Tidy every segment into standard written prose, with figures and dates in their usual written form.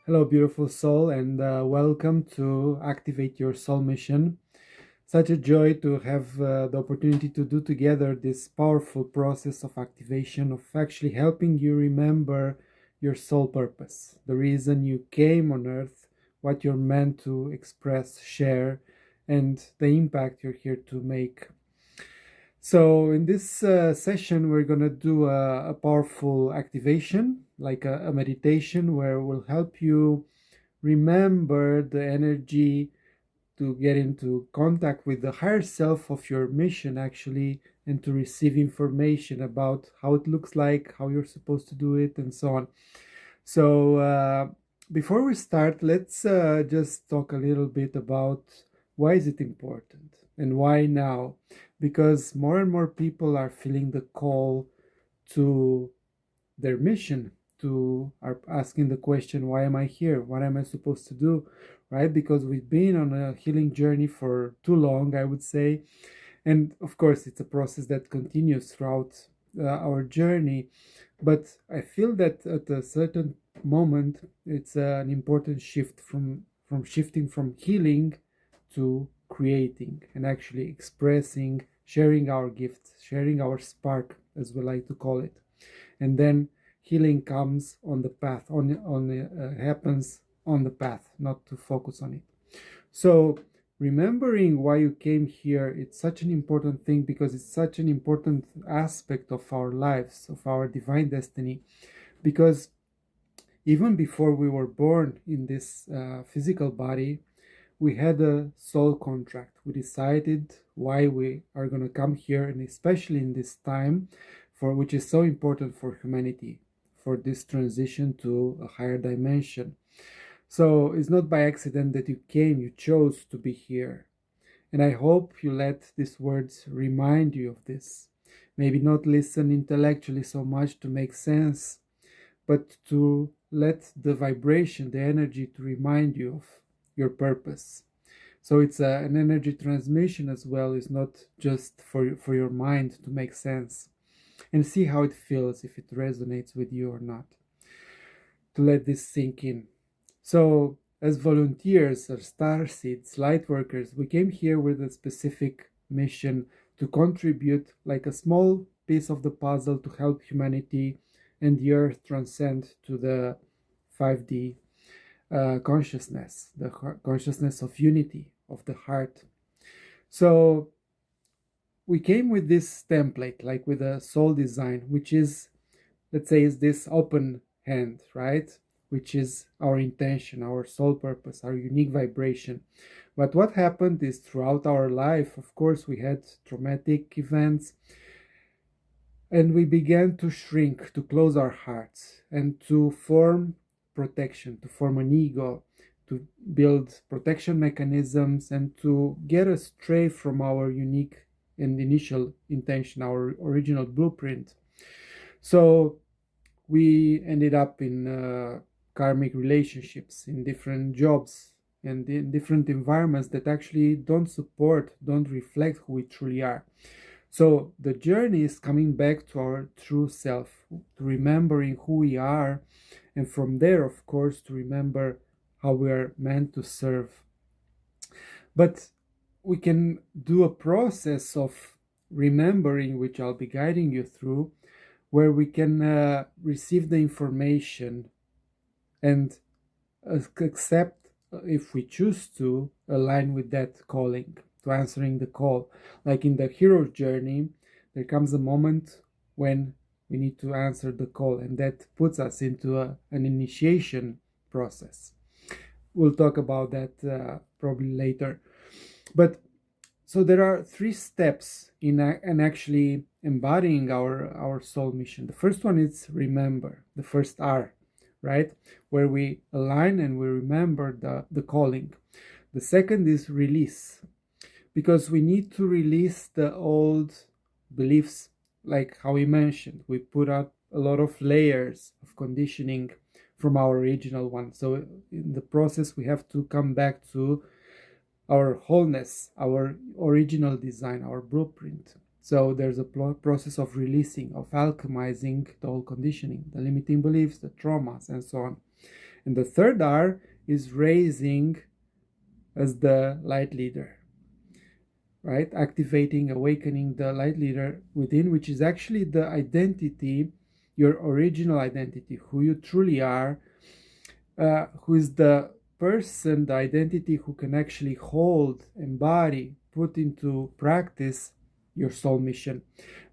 Hello, beautiful soul, and welcome to Activate Your Soul Mission. Such a joy to have the opportunity to do together this powerful process of activation, of actually helping you remember your soul purpose, the reason you came on earth, what you're meant to express, share, and the impact you're here to make. So, in this session, we're going to do a powerful activation, like a meditation, where we'll help you remember the energy to get into contact with the higher self of your mission, actually, and to receive information about how it looks like, how you're supposed to do it, and so on. So, before we start, let's just talk a little bit about why is it important and why now? Because more and more people are feeling the call to their mission, to are asking the question, why am I here? What am I supposed to do? Right? Because we've been on a healing journey for too long, I would say. And of course, it's a process that continues throughout our journey. But I feel that at a certain moment, it's an important shift from shifting from healing to creating and actually expressing, sharing our gifts, sharing our spark, as we like to call it. And then healing comes on the path, happens on the path, not to focus on it. So remembering why you came here, it's such an important thing because it's such an important aspect of our lives, of our divine destiny. Because even before we were born in this physical body, we had a soul contract. We decided why we are going to come here, and especially in this time, for which is so important for humanity, for this transition to a higher dimension. So it's not by accident that you came, you chose to be here. And I hope you let these words remind you of this. Maybe not listen intellectually so much to make sense, but to let the vibration, the energy to remind you of your purpose. So it's an energy transmission as well. It's not just for your mind to make sense. And see how it feels, if it resonates with you or not. To let this sink in. So, as volunteers or star seeds, light workers, we came here with a specific mission to contribute like a small piece of the puzzle to help humanity and the earth transcend to the 5D consciousness, the consciousness of unity, of the heart. So we came with this template, like with a soul design, which is, let's say, is this open hand, right? Which is our intention, our soul purpose, our unique vibration. But what happened is throughout our life, of course, we had traumatic events, and we began to shrink, to close our hearts, and to form protection, to form an ego, to build protection mechanisms, and to get astray from our unique and initial intention, our original blueprint. So we ended up in karmic relationships, in different jobs, and in different environments that actually don't support, don't reflect who we truly are. So the journey is coming back to our true self, to remembering who we are, and from there, of course, to remember how we are meant to serve. But we can do a process of remembering, which I'll be guiding you through, where we can receive the information and accept, if we choose to, align with that calling, to answering the call. Like in the hero's journey, there comes a moment when we need to answer the call, and that puts us into an initiation process. We'll talk about that probably later. But so there are 3 steps in actually embodying our soul mission. The first one is remember, the first R, right? Where we align and we remember the calling. The second is release, because we need to release the old beliefs, like how we mentioned. We put out a lot of layers of conditioning from our original one. So in the process, we have to come back to our wholeness, our original design, our blueprint. So there's a process of releasing, of alchemizing the old conditioning, the limiting beliefs, the traumas, and so on. And the third R is raising as the light leader, right? Activating, awakening the light leader within, which is actually the identity, your original identity, who you truly are, who is the person, the identity who can actually hold, embody, put into practice your soul mission.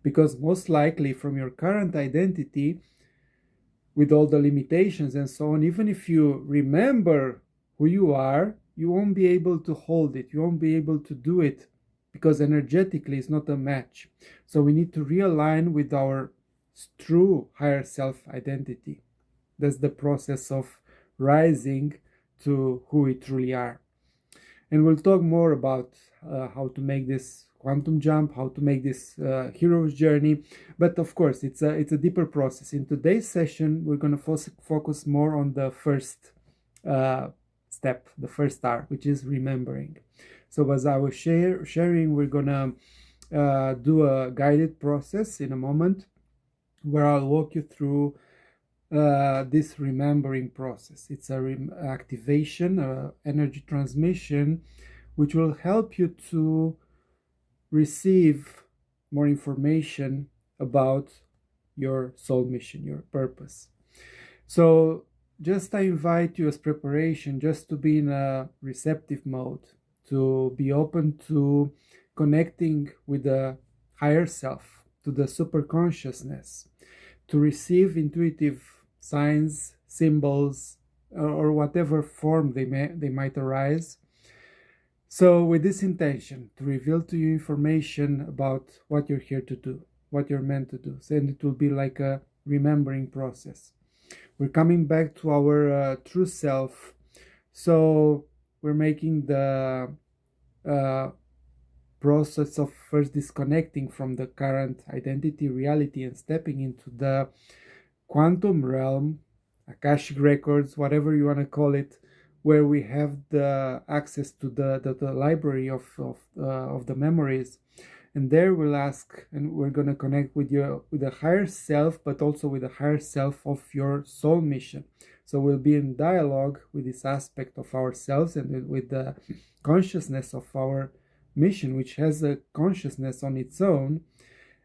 Because most likely from your current identity, with all the limitations and so on, even if you remember who you are, you won't be able to hold it. You won't be able to do it because energetically it's not a match. So we need to realign with our true higher self identity. That's the process of rising to who we truly are. And we'll talk more about how to make this quantum jump, how to make this hero's journey. But of course, it's a deeper process. In today's session, we're going to focus more on the first step, the first R, which is remembering. So as I was sharing, we're going to do a guided process in a moment where I'll walk you through this remembering process. It's a activation, energy transmission, which will help you to receive more information about your soul mission, your purpose. So just I invite you as preparation just to be in a receptive mode, to be open to connecting with the higher self, to the super consciousness, to receive intuitive signs, symbols, or whatever form they might arise. So with this intention, to reveal to you information about what you're here to do, what you're meant to do. So, and it will be like a remembering process. We're coming back to our true self. So we're making the process of first disconnecting from the current identity, reality, and stepping into the quantum realm, Akashic records, whatever you want to call it, where we have the access to the library of the memories. And there we'll ask, and we're going to connect with the higher self, but also with the higher self of your soul mission. So we'll be in dialogue with this aspect of ourselves and with the consciousness of our mission, which has a consciousness on its own,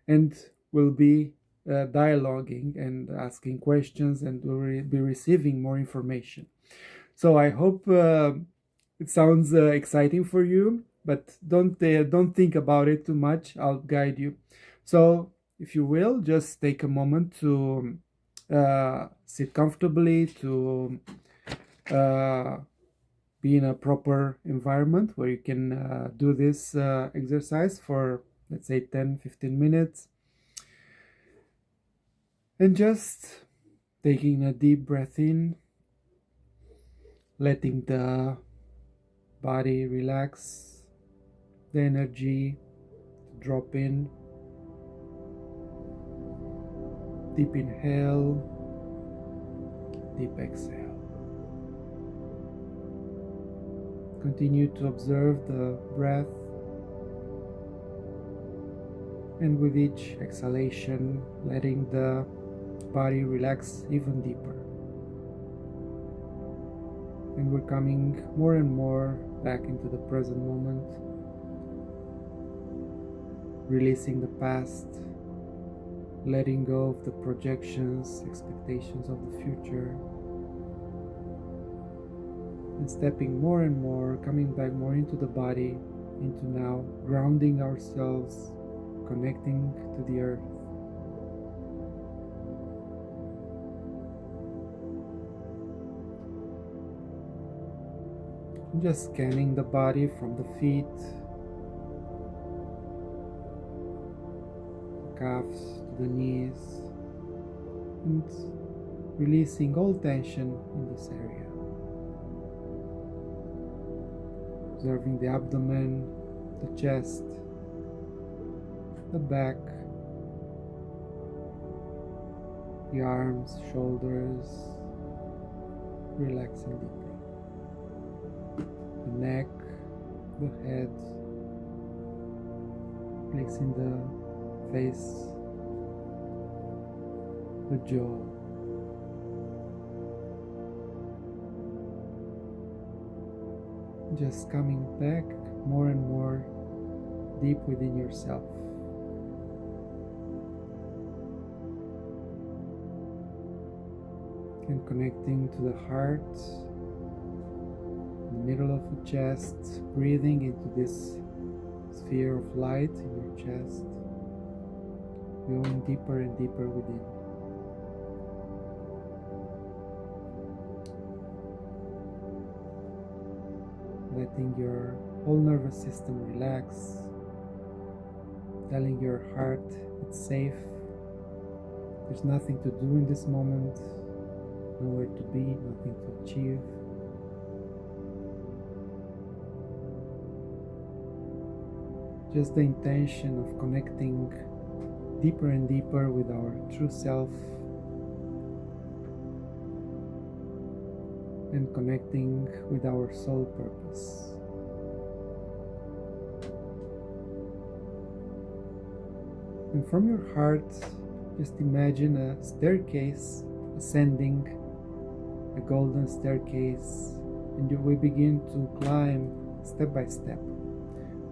and we'll be dialoguing and asking questions, and we'll be receiving more information. So I hope it sounds exciting for you, but don't think about it too much. I'll guide you. So if you will, just take a moment to sit comfortably, to be in a proper environment where you can do this exercise for, let's say, 10-15 minutes. And just taking a deep breath in, letting the body relax, the energy drop in. Deep inhale, deep exhale. Continue to observe the breath, and with each exhalation, letting the body relax even deeper. And we're coming more and more back into the present moment, releasing the past, letting go of the projections, expectations of the future, and stepping more and more, coming back more into the body, into now, grounding ourselves, connecting to the earth. Just scanning the body from the feet, the calves to the knees, and releasing all tension in this area. Observing the abdomen, the chest, the back, the arms, shoulders, relaxing deeply. The neck, the head, placing the face, the jaw, just coming back more and more deep within yourself. And connecting to the heart, in the middle of the chest, breathing into this sphere of light in your chest, going deeper and deeper within. Letting your whole nervous system relax, telling your heart it's safe, there's nothing to do in this moment, nowhere to be, nothing to achieve. Just the intention of connecting deeper and deeper with our true self and connecting with our soul purpose. And from your heart, just imagine a staircase ascending, a golden staircase, and we begin to climb step by step,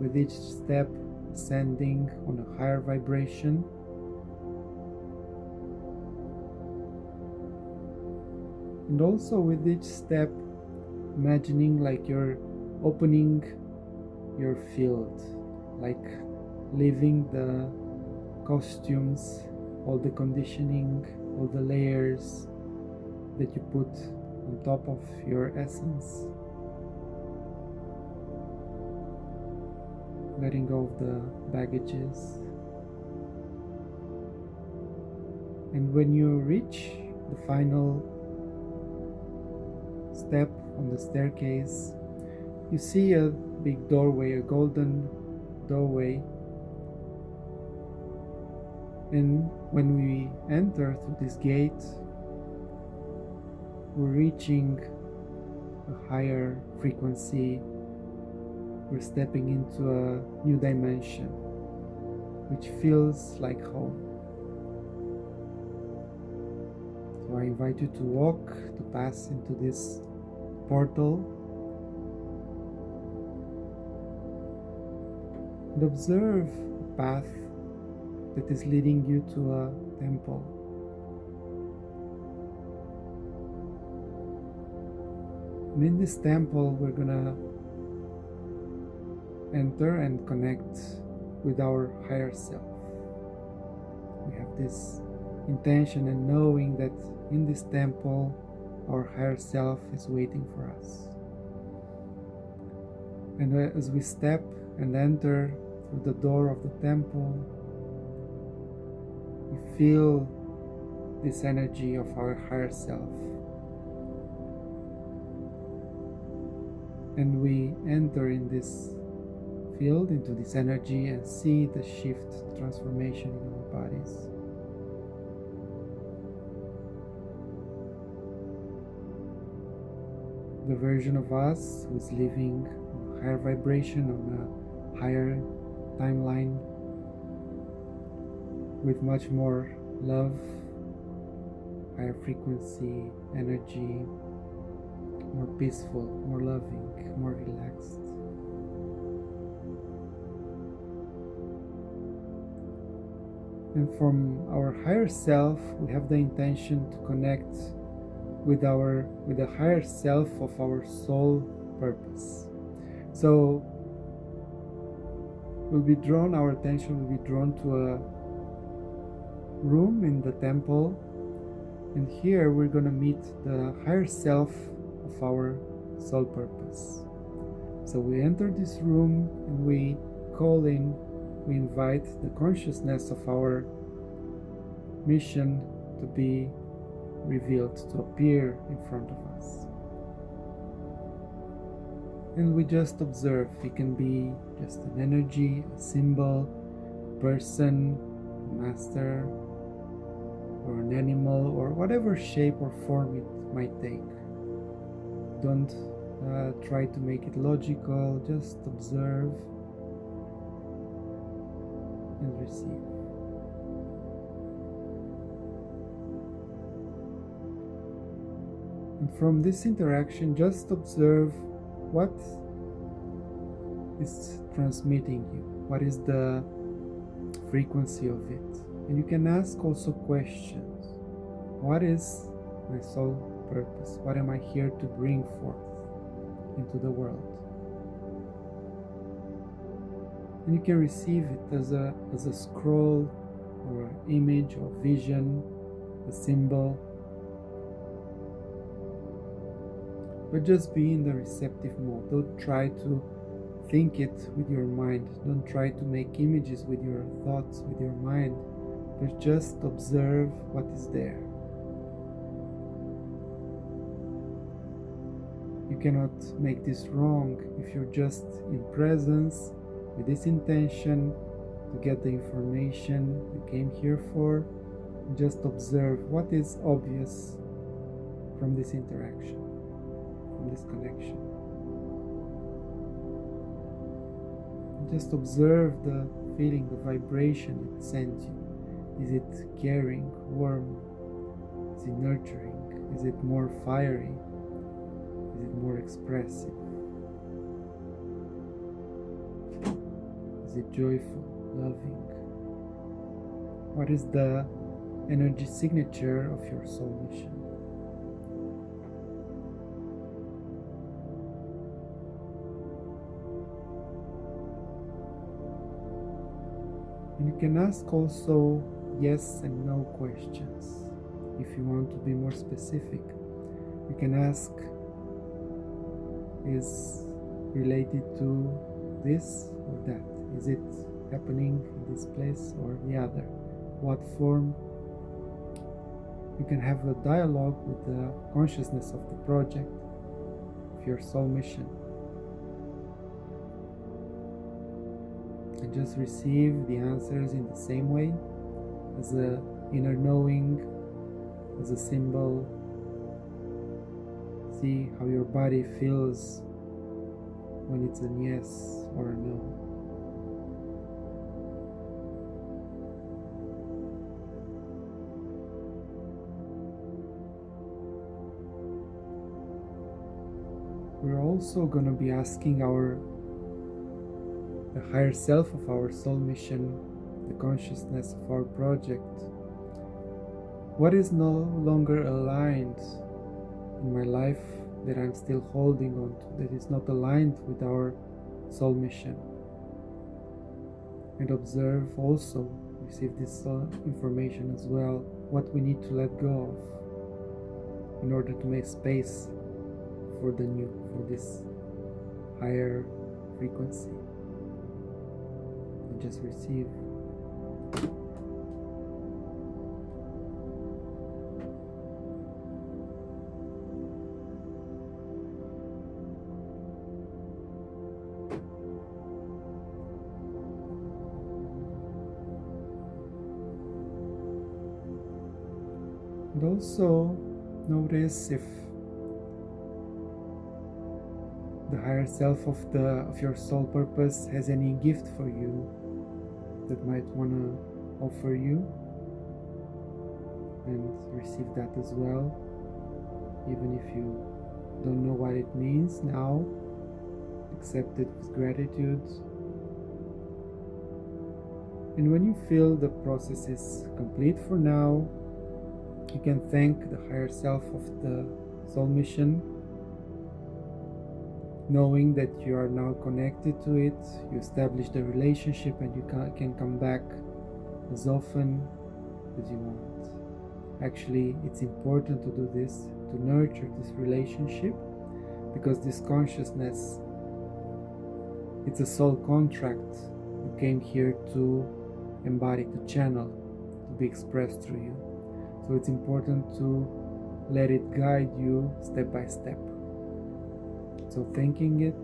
with each step ascending on a higher vibration. And also with each step, imagining like you're opening your field, like leaving the costumes, all the conditioning, all the layers that you put on top of your essence. Letting go of the baggages. And when you reach the final step on the staircase, you see a big doorway, a golden doorway. And when we enter through this gate, we're reaching a higher frequency. We're stepping into a new dimension, which feels like home. So I invite you to walk, to pass into this portal and observe the path that is leading you to a temple. And in this temple, we're gonna enter and connect with our higher self. We have this intention and knowing that in this temple, our higher self is waiting for us. And as we step and enter through the door of the temple, we feel this energy of our higher self. And we enter in this field, into this energy, and see the shift, the transformation in our bodies. The version of us who is living on a higher vibration, on a higher timeline, with much more love, higher frequency, energy, more peaceful, more loving, more relaxed. And from our higher self, we have the intention to connect with the higher self of our soul purpose. So our attention will be drawn to a room in the temple, and here we're going to meet the higher self of our soul purpose. So we enter this room and we invite the consciousness of our mission to be revealed, to appear in front of us. And we just observe. It can be just an energy, a symbol, a person, a master, or an animal, or whatever shape or form it might take. Don't try to make it logical, just observe and receive. And from this interaction, just observe what is transmitting you? What is the frequency of it? And you can ask also questions. What is my soul purpose? What am I here to bring forth into the world? And you can receive it as a scroll or an image or vision, a symbol. But just be in the receptive mode. Don't try to think it with your mind. Don't try to make images with your thoughts, with your mind, but just observe what is there. You cannot make this wrong if you're just in presence with this intention to get the information you came here for. Just observe what is obvious from this interaction, from this connection. Just observe the feeling, the vibration it sends you. Is it caring, warm? Is it nurturing? Is it more fiery? Is it more expressive? Is it joyful, loving? What is the energy signature of your soul mission? And you can ask also yes and no questions. If you want to be more specific, you can ask, is related to this or that? Is it happening in this place or the other? What form? You can have a dialogue with the consciousness of the project, of your soul mission. And just receive the answers in the same way, as an inner knowing, as a symbol. See how your body feels when it's a yes or a no. We're also going to be asking the higher self of our soul mission, the consciousness of our project, what is no longer aligned in my life that I'm still holding on to, that is not aligned with our soul mission. And observe also, receive this information as well, what we need to let go of in order to make space for the new, for this higher frequency. And just receive. And also notice if the higher self of your soul purpose has any gift for you that might want to offer you, and receive that as well, even if you don't know what it means now. Accept it with gratitude. And when you feel the process is complete for now, you can thank the higher self of the soul mission, knowing that you are now connected to it, you establish the relationship, and you can come back as often as you want. Actually, it's important to do this, to nurture this relationship, because this consciousness, it's a soul contract you came here to embody, to channel, to be expressed through you. So it's important to let it guide you step by step. So thanking it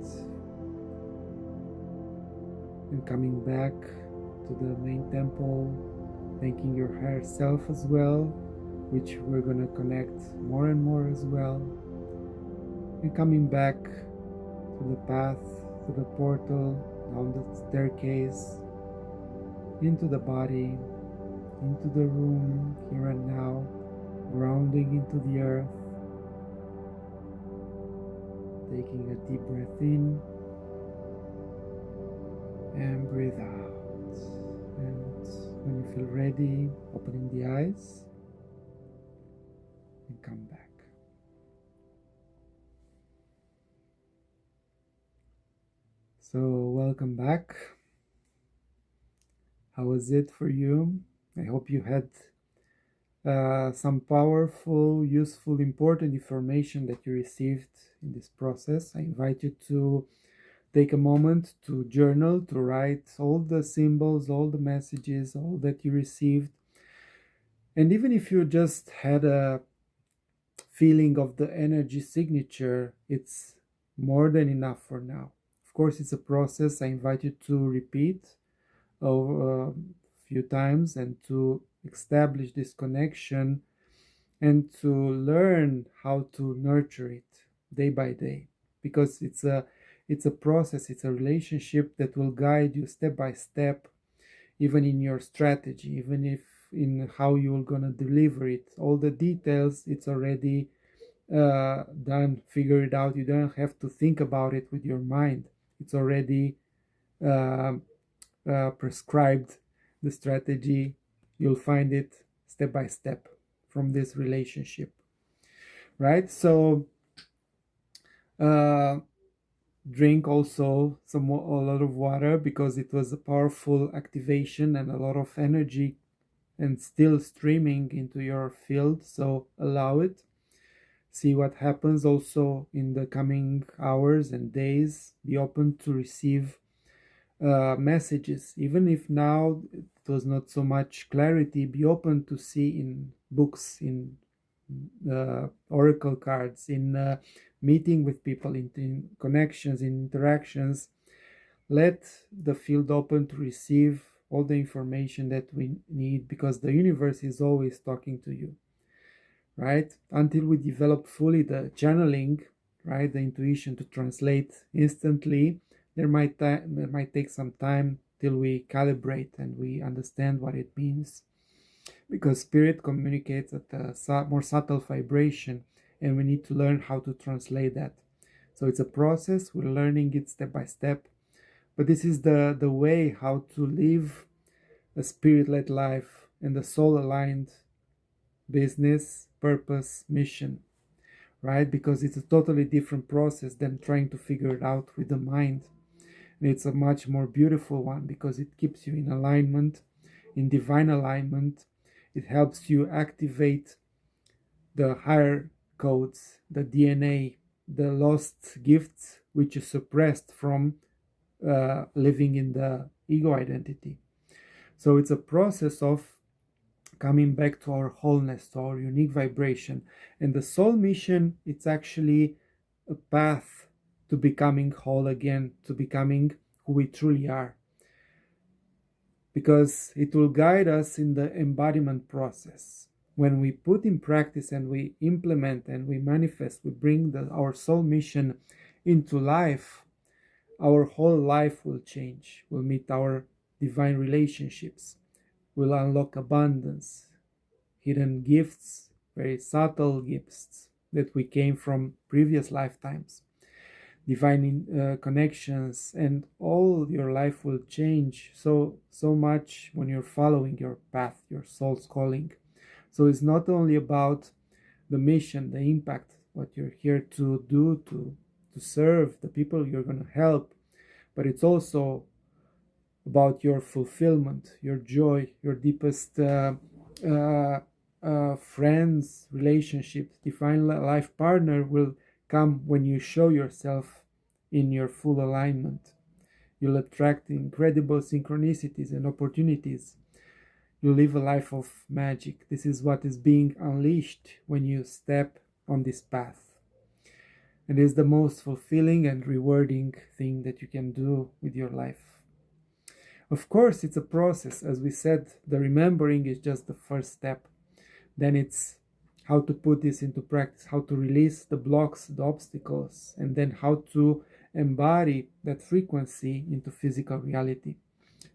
and coming back to the main temple, thanking your higher self as well, which we're going to connect more and more as well, and coming back to the path, to the portal, down the staircase, into the body, into the room, here and now, grounding into the earth, taking a deep breath in and breathe out. And when you feel ready, opening the eyes and come back. So, welcome back. How was it for you? I hope you had some powerful, useful, important information that you received in this process. I invite you to take a moment to journal, to write all the symbols, all the messages, all that you received. And even if you just had a feeling of the energy signature, it's more than enough for now. Of course, it's a process. I invite you to repeat over a few times and to establish this connection and to learn how to nurture it day by day, because it's a process, it's a relationship that will guide you step by step, even in your strategy, even if in how you're going to deliver it. All the details, it's already done, figure it out. You don't have to think about it with your mind. It's already uh, prescribed, the strategy. You'll find it step by step from this relationship, right? So uh, drink also a lot of water, because it was a powerful activation and a lot of energy and still streaming into your field. So allow it, see what happens. Also in the coming hours and days, be open to receive messages, even if now it was not so much clarity. Be open to see in books, in oracle cards, in meeting with people, in connections, in interactions. Let the field open to receive all the information that we need, because the universe is always talking to you, right? Until we develop fully the channeling, right, the intuition to translate instantly, there might take some time till we calibrate and we understand what it means, because spirit communicates at a more subtle vibration, and we need to learn how to translate that. So it's a process. We're learning it step by step, but this is the way how to live a spirit-led life and a soul-aligned business, purpose, mission, right? Because it's a totally different process than trying to figure it out with the mind. And it's a much more beautiful one, because it keeps you in alignment, in divine alignment. It helps you activate the higher codes, the DNA, the lost gifts which is suppressed from living in the ego identity. So it's a process of coming back to our wholeness, to our unique vibration. And the soul mission, it's actually a path to becoming whole again, to becoming who we truly are, because it will guide us in the embodiment process. When we put in practice and we implement and we manifest, we bring our soul mission into life, our whole life will change. We'll meet our divine relationships. We'll unlock abundance, hidden gifts, very subtle gifts that we came from previous lifetimes, divine connections, and all your life will change so much when you're following your path, your soul's calling. So it's not only about the mission, the impact, what you're here to do, to serve the people you're going to help, but it's also about your fulfillment, your joy, your deepest friends, relationships. Divine life partner will come when you show yourself in your full alignment. You'll attract incredible synchronicities and opportunities. You live a life of magic. This is what is being unleashed when you step on this path. And it's the most fulfilling and rewarding thing that you can do with your life. Of course, it's a process. As we said, the remembering is just the first step. Then it's how to put this into practice, how to release the blocks, the obstacles, and then how to embody that frequency into physical reality.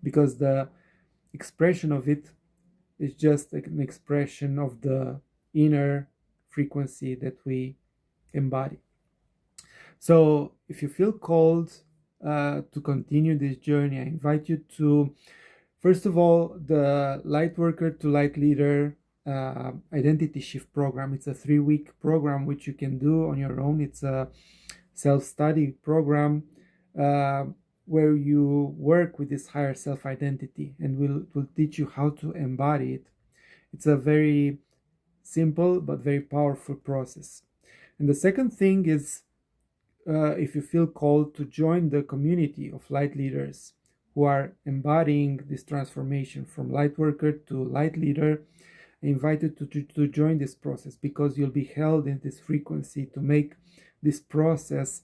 Because the expression of it is just an expression of the inner frequency that we embody. So if you feel called to continue this journey, I invite you to, first of all, the Lightworker to Light Leader Identity Shift program. It's a 3-week program which you can do on your own. It's a self-study program where you work with this higher self-identity, and will teach you how to embody it. It's a very simple but very powerful process. And the second thing is, if you feel called to join the community of light leaders who are embodying this transformation from light worker to light leader, I invite you to join this process, because you'll be held in this frequency to make this process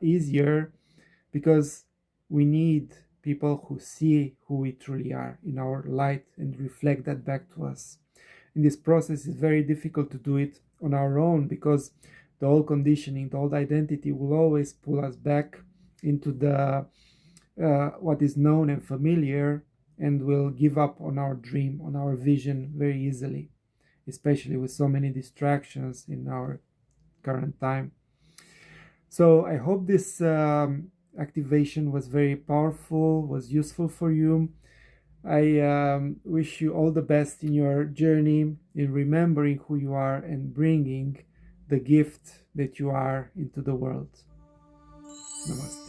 easier, because we need people who see who we truly are in our light and reflect that back to us. In this process, it's very difficult to do it on our own, because the old conditioning, the old identity will always pull us back into the what is known and familiar, and will give up on our dream, on our vision very easily, especially with so many distractions in our current time. So I hope this activation was very powerful, was useful for you. I wish you all the best in your journey, in remembering who you are and bringing the gift that you are into the world. Namaste.